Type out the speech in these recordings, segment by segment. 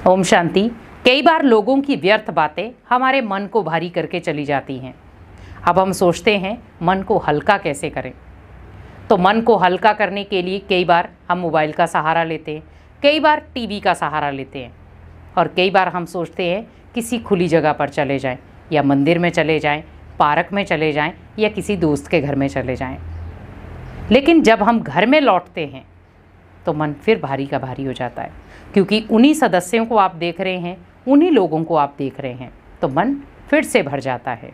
ओम शांति। कई बार लोगों की व्यर्थ बातें हमारे मन को भारी करके चली जाती हैं। अब हम सोचते हैं मन को हल्का कैसे करें। तो मन को हल्का करने के लिए कई बार हम मोबाइल का सहारा लेते हैं, कई बार टीवी का सहारा लेते हैं, और कई बार हम सोचते हैं किसी खुली जगह पर चले जाएं, या मंदिर में चले जाएं, पार्क में चले जाएं, या किसी दोस्त के घर में चले जाएं। लेकिन जब हम घर में लौटते हैं तो मन फिर भारी का भारी हो जाता है, क्योंकि उन्हीं सदस्यों को आप देख रहे हैं, उन्हीं लोगों को आप देख रहे हैं, तो मन फिर से भर जाता है।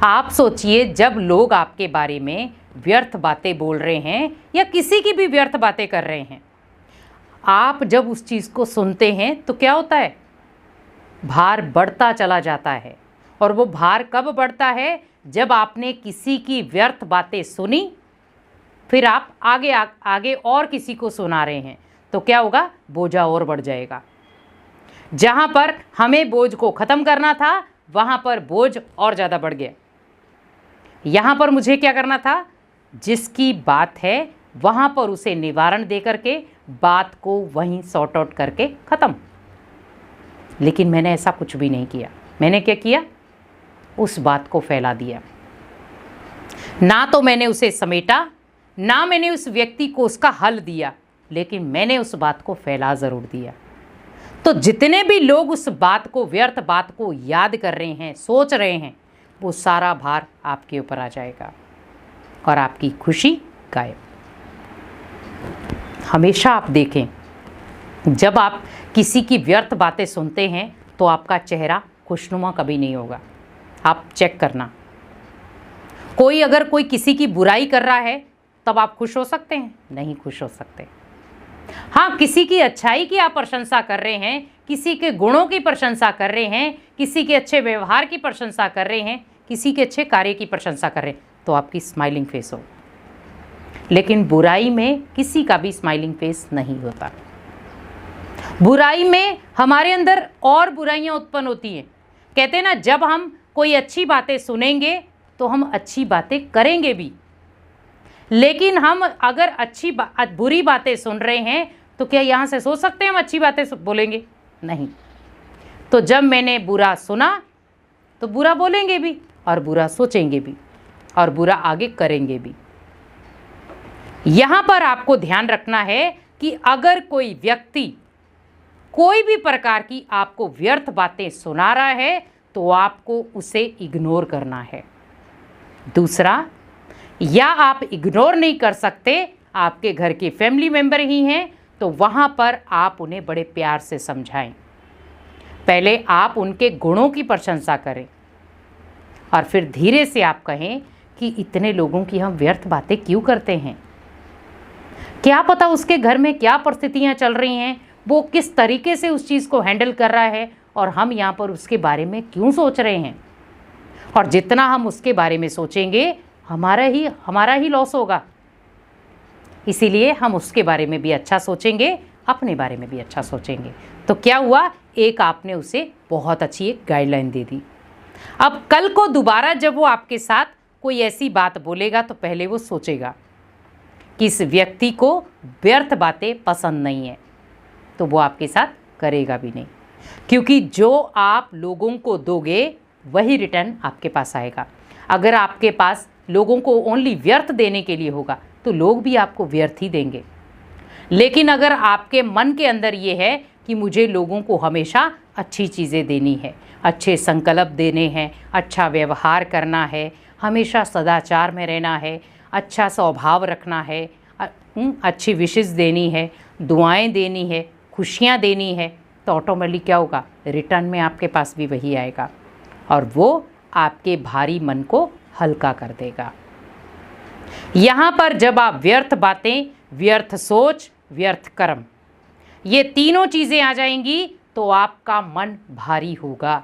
आप सोचिए, जब लोग आपके बारे में व्यर्थ बातें बोल रहे हैं या किसी की भी व्यर्थ बातें कर रहे हैं, आप जब उस चीज़ को सुनते हैं तो क्या होता है? भार बढ़ता चला जाता है। और वो भार कब बढ़ता है? जब आपने किसी की व्यर्थ बातें सुनी, फिर आप आगे और किसी को सुना रहे हैं, तो क्या होगा? बोझा और बढ़ जाएगा। जहाँ पर हमें बोझ को ख़त्म करना था, वहाँ पर बोझ और ज़्यादा बढ़ गया। यहाँ पर मुझे क्या करना था? जिसकी बात है वहाँ पर उसे निवारण दे करके बात को वहीं सॉर्ट आउट करके ख़त्म। लेकिन मैंने ऐसा कुछ भी नहीं किया। मैंने क्या किया? उस बात को फैला दिया। ना तो मैंने उसे समेटा, ना मैंने उस व्यक्ति को उसका हल दिया, लेकिन मैंने उस बात को फैला ज़रूर दिया। तो जितने भी लोग उस बात को, व्यर्थ बात को याद कर रहे हैं, सोच रहे हैं, वो सारा भार आपके ऊपर आ जाएगा और आपकी खुशी गायब। हमेशा आप देखें, जब आप किसी की व्यर्थ बातें सुनते हैं तो आपका चेहरा खुशनुमा कभी नहीं होगा। आप चेक करना, अगर कोई किसी की बुराई कर रहा है तब आप खुश हो सकते हैं? नहीं खुश हो सकते। हाँ, किसी की अच्छाई की आप प्रशंसा कर रहे हैं, किसी के गुणों की प्रशंसा कर रहे हैं, किसी के अच्छे व्यवहार की प्रशंसा कर रहे हैं, किसी के अच्छे कार्य की प्रशंसा कर रहे हैं, तो आपकी स्माइलिंग फेस हो। लेकिन बुराई में किसी का भी स्माइलिंग फेस नहीं होता। बुराई में हमारे अंदर और बुराइयां उत्पन्न होती हैं। कहते हैं ना, जब हम कोई अच्छी बातें सुनेंगे तो हम अच्छी बातें करेंगे भी। लेकिन हम अगर बुरी बातें सुन रहे हैं तो क्या यहाँ से सोच सकते हैं हम अच्छी बातें बोलेंगे? नहीं। तो जब मैंने बुरा सुना तो बुरा बोलेंगे भी, और बुरा सोचेंगे भी, और बुरा आगे करेंगे भी। यहाँ पर आपको ध्यान रखना है कि अगर कोई व्यक्ति कोई भी प्रकार की आपको व्यर्थ बातें सुना रहा है तो आपको उसे इग्नोर करना है। दूसरा, या आप इग्नोर नहीं कर सकते, आपके घर के फैमिली मेंबर ही हैं, तो वहाँ पर आप उन्हें बड़े प्यार से समझाएं। पहले आप उनके गुणों की प्रशंसा करें और फिर धीरे से आप कहें कि इतने लोगों की हम व्यर्थ बातें क्यों करते हैं? क्या पता उसके घर में क्या परिस्थितियाँ चल रही हैं, वो किस तरीके से उस चीज़ को हैंडल कर रहा है, और हम यहाँ पर उसके बारे में क्यों सोच रहे हैं? और जितना हम उसके बारे में सोचेंगे हमारा ही लॉस होगा। इसीलिए हम उसके बारे में भी अच्छा सोचेंगे, अपने बारे में भी अच्छा सोचेंगे। तो क्या हुआ? एक आपने उसे बहुत अच्छी एक गाइडलाइन दे दी। अब कल को दोबारा जब वो आपके साथ कोई ऐसी बात बोलेगा तो पहले वो सोचेगा कि इस व्यक्ति को व्यर्थ बातें पसंद नहीं है, तो वो आपके साथ करेगा भी नहीं। क्योंकि जो आप लोगों को दोगे वही रिटर्न आपके पास आएगा। अगर आपके पास लोगों को ओनली व्यर्थ देने के लिए होगा तो लोग भी आपको व्यर्थ ही देंगे। लेकिन अगर आपके मन के अंदर ये है कि मुझे लोगों को हमेशा अच्छी चीज़ें देनी है, अच्छे संकल्प देने हैं, अच्छा व्यवहार करना है, हमेशा सदाचार में रहना है, अच्छा स्वभाव रखना है, अच्छी विशेष देनी है, दुआएं देनी है, खुशियाँ देनी है, तो ऑटोमेटिकली क्या होगा? रिटर्न में आपके पास भी वही आएगा, और वो आपके भारी मन को हल्का कर देगा। यहाँ पर जब आप व्यर्थ बातें, व्यर्थ सोच, व्यर्थ कर्म, ये तीनों चीज़ें आ जाएंगी तो आपका मन भारी होगा।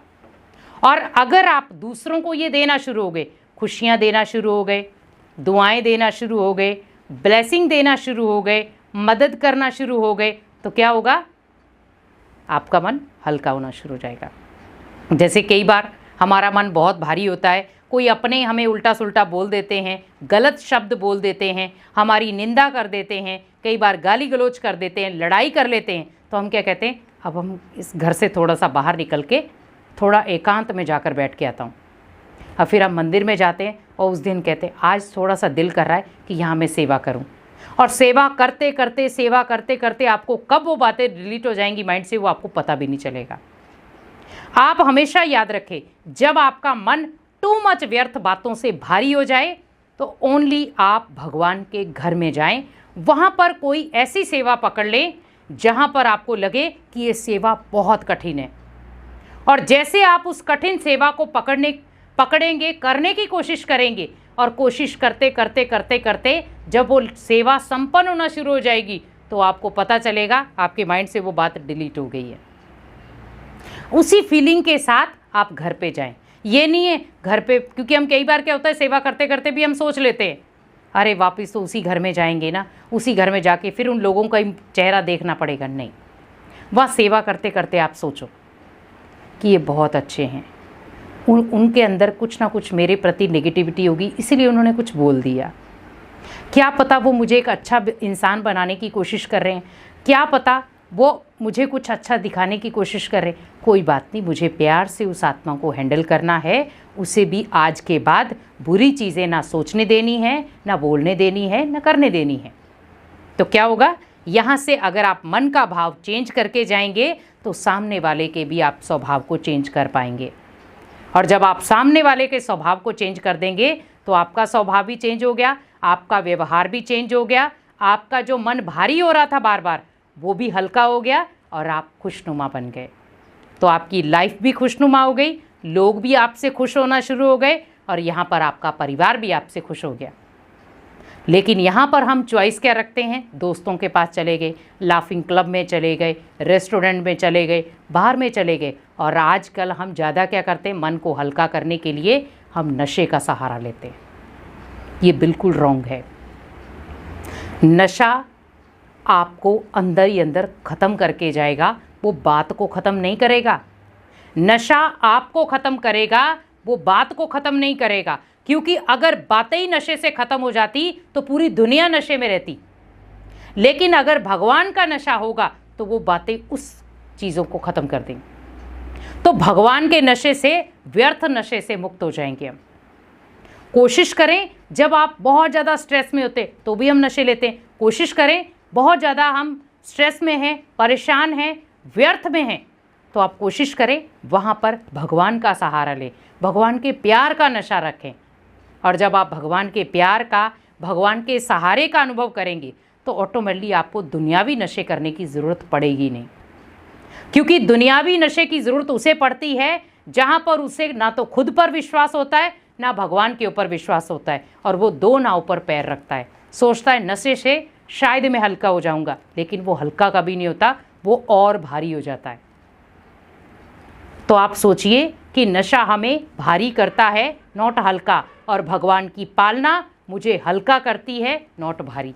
और अगर आप दूसरों को ये देना शुरू हो गए, खुशियाँ देना शुरू हो गए, दुआएं देना शुरू हो गए, ब्लेसिंग देना शुरू हो गए, मदद करना शुरू हो गए, तो क्या होगा? आपका मन हल्का होना शुरू हो जाएगा। जैसे कई बार हमारा मन बहुत भारी होता है, कोई अपने हमें उल्टा सुल्टा बोल देते हैं, गलत शब्द बोल देते हैं, हमारी निंदा कर देते हैं, कई बार गाली गलौज कर देते हैं, लड़ाई कर लेते हैं, तो हम क्या कहते हैं? अब हम इस घर से थोड़ा सा बाहर निकल के थोड़ा एकांत में जाकर बैठ के आता हूँ। और फिर हम मंदिर में जाते हैं और उस दिन कहते हैं आज थोड़ा सा दिल कर रहा है कि यहाँ मैं सेवा करूँ। और सेवा करते करते सेवा करते करते आपको कब वो बातें डिलीट हो जाएंगी माइंड से, वो आपको पता भी नहीं चलेगा। आप हमेशा याद रखें, जब आपका मन टू मच व्यर्थ बातों से भारी हो जाए तो ओनली आप भगवान के घर में जाएं। वहाँ पर कोई ऐसी सेवा पकड़ लें जहाँ पर आपको लगे कि ये सेवा बहुत कठिन है, और जैसे आप उस कठिन सेवा को पकड़ेंगे, करने की कोशिश करेंगे, और कोशिश करते करते करते करते जब वो सेवा संपन्न होना शुरू हो जाएगी तो आपको पता चलेगा आपके माइंड से वो बात डिलीट हो गई है। उसी फीलिंग के साथ आप घर पे जाएं। ये नहीं है घर पे, क्योंकि हम कई बार क्या होता है सेवा करते करते भी हम सोच लेते हैं अरे वापस तो उसी घर में जाएंगे ना, उसी घर में जाके फिर उन लोगों का चेहरा देखना पड़ेगा। नहीं, वह सेवा करते करते आप सोचो कि ये बहुत अच्छे हैं, उनके अंदर कुछ ना कुछ मेरे प्रति नेगेटिविटी होगी इसीलिए उन्होंने कुछ बोल दिया। क्या पता वो मुझे एक अच्छा इंसान बनाने की कोशिश कर रहे हैं, क्या पता वो मुझे कुछ अच्छा दिखाने की कोशिश कर रहे हैं। कोई बात नहीं, मुझे प्यार से उस आत्मा को हैंडल करना है। उसे भी आज के बाद बुरी चीज़ें ना सोचने देनी है, ना बोलने देनी है, ना करने देनी है। तो क्या होगा, यहाँ से अगर आप मन का भाव चेंज करके जाएंगे तो सामने वाले के भी आप स्वभाव को चेंज कर पाएंगे। और जब आप सामने वाले के स्वभाव को चेंज कर देंगे तो आपका स्वभाव भी चेंज हो गया, आपका व्यवहार भी चेंज हो गया, आपका जो मन भारी हो रहा था बार बार वो भी हल्का हो गया और आप खुशनुमा बन गए। तो आपकी लाइफ भी खुशनुमा हो गई, लोग भी आपसे खुश होना शुरू हो गए, और यहाँ पर आपका परिवार भी आपसे खुश हो गया। लेकिन यहाँ पर हम चॉइस क्या रखते हैं, दोस्तों के पास चले गए, लाफिंग क्लब में चले गए, रेस्टोरेंट में चले गए, बाहर में चले गए, और आजकल हम ज़्यादा क्या करते हैं, मन को हल्का करने के लिए हम नशे का सहारा लेते हैं। ये बिल्कुल रॉन्ग है। नशा आपको अंदर ही अंदर ख़त्म करके जाएगा, वो बात को ख़त्म नहीं करेगा। नशा आपको ख़त्म करेगा, वो बात को ख़त्म नहीं करेगा। क्योंकि अगर बातें ही नशे से ख़त्म हो जाती तो पूरी दुनिया नशे में रहती। लेकिन अगर भगवान का नशा होगा तो वो बातें उस चीज़ों को ख़त्म कर देंगी। तो भगवान के नशे से, व्यर्थ नशे से मुक्त हो जाएंगे हम। कोशिश करें, जब आप बहुत ज़्यादा स्ट्रेस में होते तो भी हम नशे लेते हैं। कोशिश करें, बहुत ज़्यादा हम स्ट्रेस में हैं, परेशान हैं, व्यर्थ में हैं, तो आप कोशिश करें वहाँ पर भगवान का सहारा लें, भगवान के प्यार का नशा रखें। और जब आप भगवान के प्यार का, भगवान के सहारे का अनुभव करेंगे तो ऑटोमेटिकली आपको दुनियावी नशे करने की ज़रूरत पड़ेगी नहीं। क्योंकि दुनियावी नशे की ज़रूरत उसे पड़ती है जहाँ पर उसे ना तो खुद पर विश्वास होता है, ना भगवान के ऊपर विश्वास होता है, और वो दो नाव पर पैर रखता है। सोचता है नशे से शायद मैं हल्का हो जाऊंगा, लेकिन वो हल्का कभी नहीं होता, वो और भारी हो जाता है। तो आप सोचिए कि नशा हमें भारी करता है, नॉट हल्का, और भगवान की पालना मुझे हल्का करती है, नॉट भारी।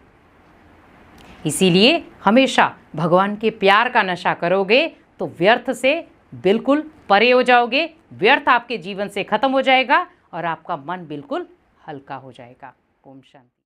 इसीलिए हमेशा भगवान के प्यार का नशा करोगे तो व्यर्थ से बिल्कुल परे हो जाओगे, व्यर्थ आपके जीवन से खत्म हो जाएगा और आपका मन बिल्कुल हल्का हो जाएगा। ओम शांति।